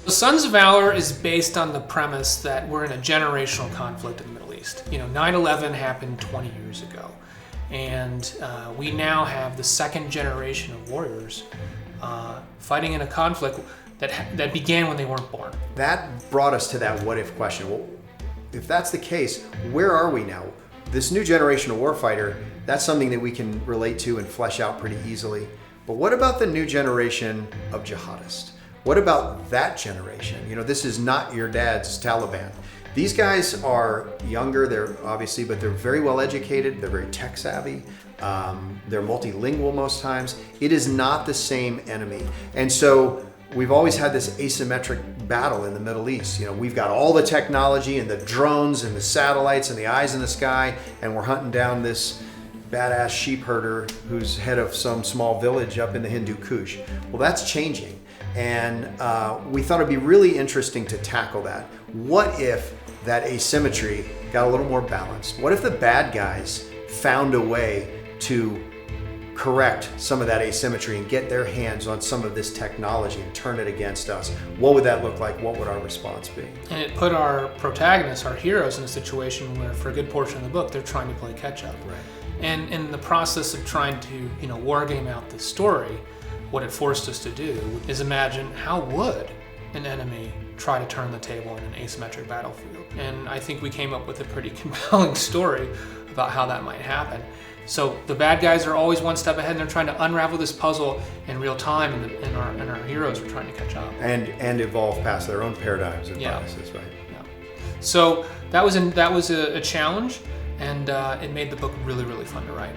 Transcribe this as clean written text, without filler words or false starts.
Sons of Valor is based on the premise that we're in a generational conflict in the Middle East. 9/11 happened 20 years ago, and we now have the second generation of warriors fighting in a conflict that began when they weren't born. That brought us to that what if question. Well, if that's the case, where are we now? This new generation of warfighter, that's something that we can relate to and flesh out pretty easily. But what about the new generation of jihadists? What about that generation? This is not your dad's Taliban. These guys are younger, but they're very well educated, they're very tech savvy, they're multilingual most times. It is not the same enemy. And so we've always had this asymmetric battle in the Middle East. We've got all the technology and the drones and the satellites and the eyes in the sky, and we're hunting down this badass sheep herder who's head of some small village up in the Hindu Kush. Well, that's changing. And we thought it'd be really interesting to tackle that. What if that asymmetry got a little more balanced? What if the bad guys found a way to correct some of that asymmetry and get their hands on some of this technology and turn it against us? What would that look like? What would our response be? And it put our protagonists, our heroes, in a situation where for a good portion of the book, they're trying to play catch up. Right. And in the process of trying to, war game out the story, what it forced us to do is imagine how would an enemy try to turn the table in an asymmetric battlefield. And I think we came up with a pretty compelling story about how that might happen. So the bad guys are always one step ahead, and they're trying to unravel this puzzle in real time, and our heroes are trying to catch up. And evolve past their own paradigms and biases, right? Yeah. So that was a challenge, and it made the book really, really fun to write.